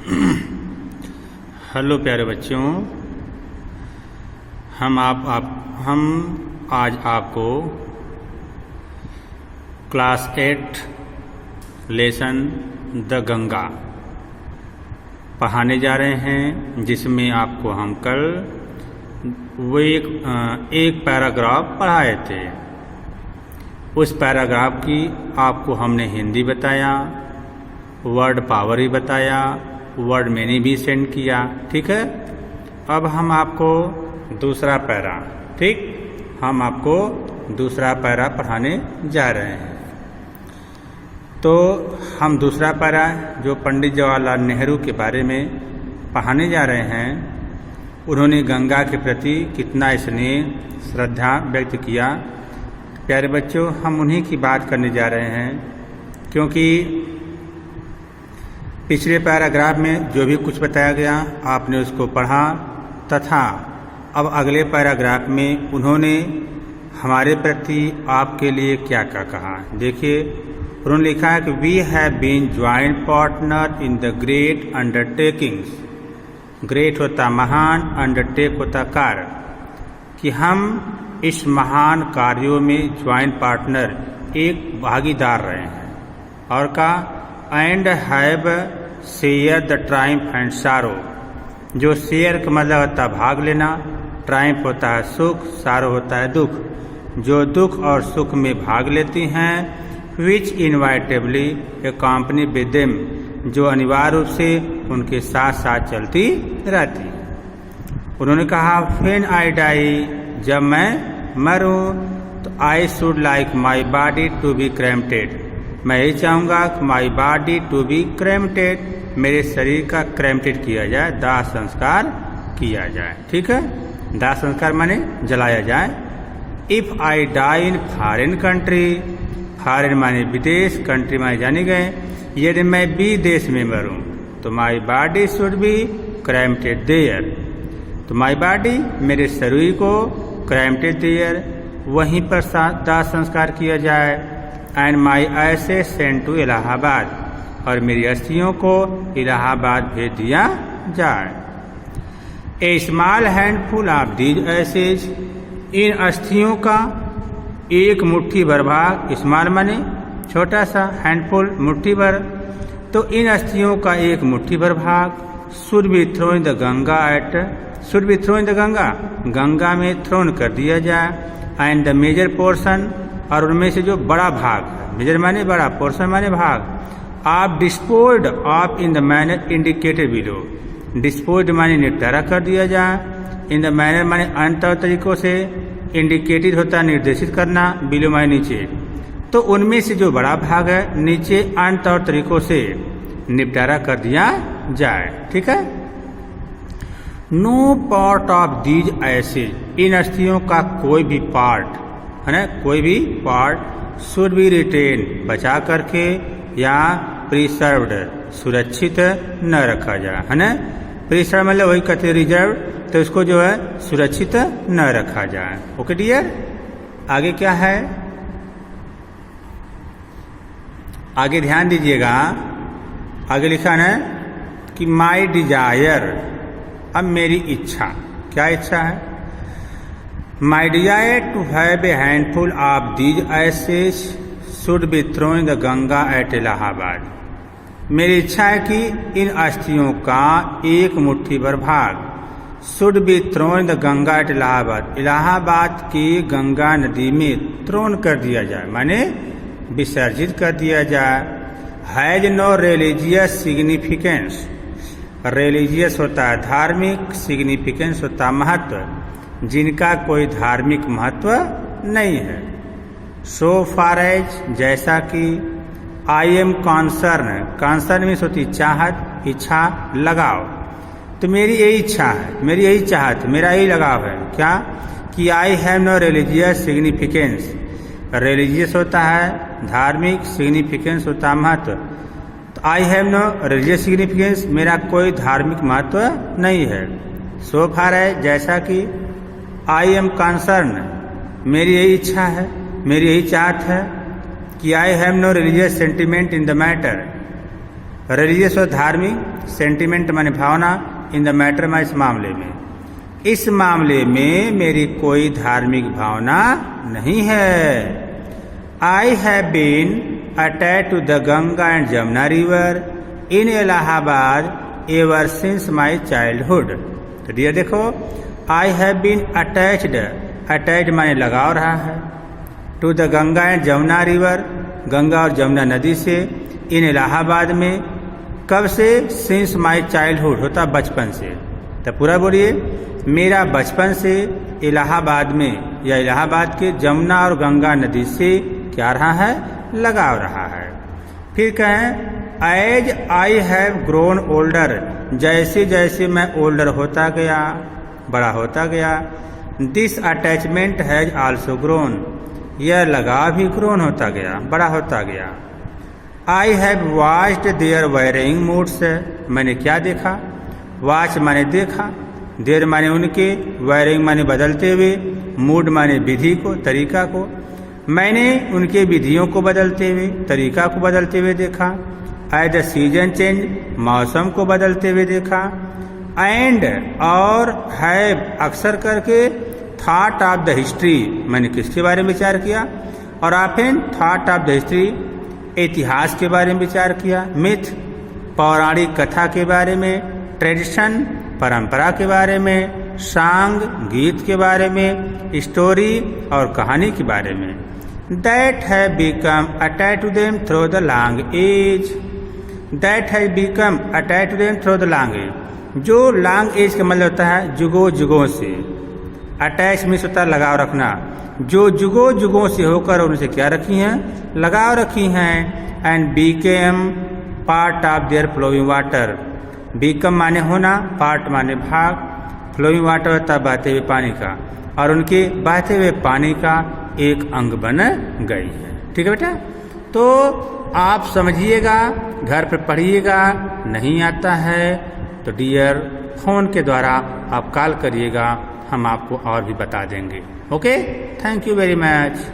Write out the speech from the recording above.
Hello प्यारे बच्चों, हम आज आपको क्लास 8 लेसन द गंगा पढ़ाने जा रहे हैं, जिसमें आपको हम कल वो एक पैराग्राफ पढ़ाए थे। उस पैराग्राफ की आपको हमने हिंदी बताया, वर्ड पावर ही बताया, वर्ड मैंने भी सेंड किया। ठीक है, अब हम आपको दूसरा पैरा हम आपको दूसरा पैरा पढ़ाने जा रहे हैं। तो हम दूसरा पैरा जो पंडित जवाहरलाल नेहरू के बारे में पढ़ाने जा रहे हैं, उन्होंने गंगा के प्रति कितना स्नेह श्रद्धा व्यक्त किया। प्यारे बच्चों, हम उन्हीं की बात करने जा रहे हैं, क्योंकि पिछले पैराग्राफ में जो भी कुछ बताया गया आपने उसको पढ़ा, तथा अब अगले पैराग्राफ में उन्होंने हमारे प्रति आपके लिए क्या क्या कहा। देखिए, उन्होंने लिखा है कि we have been joint partner in the great undertakings. Great होता महान, अंडरटेक होता कार्य, कि हम इस महान कार्यों में ज्वाइंट पार्टनर एक भागीदार रहे हैं। और का and have share the Triumph and सारो। जो शेयर का मतलब होता है भाग लेना, ट्रायम्फ होता है सुख, सारो होता है दुख। जो दुख और सुख में भाग लेती हैं, विच इनवाइटेबली ए कंपनी विद देम, जो अनिवार्य रूप से उनके साथ साथ चलती रहती। उन्होंने कहा व्हेन आई डाई, जब मैं मरूं, तो I should like my body to be cremated. मैं यही चाहूँगा कि my body to be cremated, मेरे शरीर का क्रेमेटेड किया जाए, दाह संस्कार किया जाए। ठीक है, दाह संस्कार माने जलाया जाए। If I die in foreign country, foreign माने विदेश, कंट्री माने जाने गए, यदि मैं विदेश में मरूं तो my body should be cremated there. तो माई बॉडी, मेरे शरीर को क्रेमेटेड देयर, वहीं पर दाह संस्कार किया जाए। And my ashes sent to Allahabad, और मेरी अस्थियों को इलाहाबाद भेज दिया जाए। A small handful of these ashes, इन अस्थियों का एक मुट्ठी भर भाग, स्मॉल माने छोटा सा, हैंडफुल मुट्ठी भर, तो इन अस्थियों का एक मुट्ठी भर भाग should be thrown the Ganga at, should be thrown the Ganga, Ganga में थ्रोन कर दिया जाए। एंड द मेजर पोर्शन, और उनमें से जो बड़ा भाग, मेजर माने बड़ा, पोर्शन माने भाग, आप disposed of in the manner indicated below. Disposed माने निपटारा कर दिया जाए, इन द मैनर माने अन्य तरीकों से, इंडिकेटेड होता है निर्देशित करना, बिलो माने नीचे, तो उनमें से जो बड़ा भाग है नीचे अन्य तौर तरीकों से निपटारा कर दिया जाए। ठीक है। No part of these ashes, इन अस्थियों का कोई भी पार्ट है ना, कोई भी पार्ट शुड बी रिटेन, बचा करके या प्रिजर्व्ड, सुरक्षित न रखा जाए, है ना। प्रिजर्व मतलब वही कहते हैं रिजर्व, तो इसको जो है सुरक्षित न रखा जाए। ओके डियर, आगे क्या है, आगे ध्यान दीजिएगा। आगे लिखा है कि माई डिजायर, अब मेरी इच्छा, क्या इच्छा है, my desire to have a handful of these ashes should be thrown the Ganga at Allahabad. मेरी इच्छा है कि इन अस्थियों का एक मुट्ठी भर भाग should be thrown the Ganga at Allahabad, Allahabad की गंगा नदी में थ्रोन कर दिया जाए, माने विसर्जित कर दिया जाए। Has no religious significance, religious होता है धार्मिक, सिग्निफिकेंस होता है महत्व, जिनका कोई धार्मिक महत्व नहीं है। सो फार एज, जैसा कि, I am concern, concern means होती चाहत, इच्छा, लगाव, तो मेरी यही इच्छा है, मेरी यही चाहत, मेरा यही लगाव है, क्या, कि I have no religious significance. Religious होता है धार्मिक, सिग्निफिकेंस होता है महत्व, तो I have no religious significance, मेरा कोई धार्मिक महत्व नहीं है। सो फार है, जैसा कि, आई एम कॉन्सर्न, मेरी यही इच्छा है, मेरी यही चाहत है, कि I have no religious sentiment in the matter, religious और धार्मिक, सेंटिमेंट माने भावना, इन द मैटर में, इस मामले में, इस मामले में मेरी कोई धार्मिक भावना नहीं है। I have been attached to the Ganga and Jamuna river in Allahabad ever since my childhood. तो डियर देखो, I have been attached, attached माने लगाव रहा है, to the Ganga and Jamuna river, Ganga और जमुना नदी से, इन इलाहाबाद में, कब से? सिंस माई चाइल्डहुड, होता बचपन से। तो पूरा बोलिए, मेरा बचपन से इलाहाबाद में या इलाहाबाद के जमुना और गंगा नदी से क्या रहा है? लगाव रहा है। फिर कहें as I have grown older, जैसे जैसे मैं ओल्डर होता गया, बड़ा होता गया, this attachment has also grown, यह लगाव भी ग्रोन होता गया, बड़ा होता गया। I have watched their varying moods, मैंने क्या देखा? वॉच माने देखा, देयर माने उनके, वेरिंग माने बदलते हुए, मूड माने विधि को, तरीका को। मैंने उनके विधियों को बदलते हुए, तरीका को बदलते हुए देखा। एज द सीजन चेंज, मौसम को बदलते हुए देखा। एंड और हैव अक्सर करके, थॉट ऑफ द हिस्ट्री, मैंने किसके बारे में विचार किया? और often thought of the history, इतिहास के बारे में विचार किया। मिथ, पौराणिक कथा के बारे में। ट्रेडिशन, परंपरा के बारे में। सॉन्ग, गीत के बारे में। स्टोरी और कहानी के बारे में। That have become attached to them through the long age, that have become attached to them through the long age, जो लॉन्ग एज का मतलब होता है जुगों जुगों से। अटैच मीन्स होता है लगाव रखना, जो जुगों जुगों से होकर उनसे क्या रखी हैं? लगाव रखी हैं। And became part of their flowing water, become माने होना, पार्ट माने भाग, फ्लोइंग वाटर होता है बहते हुए पानी का, और उनके बहते हुए पानी का एक अंग बन गई है। ठीक है बेटा, तो आप समझिएगा, घर पर पढ़िएगा, नहीं आता है तो डियर फोन के द्वारा आप कॉल करिएगा, हम आपको और भी बता देंगे। Okay, thank you very much.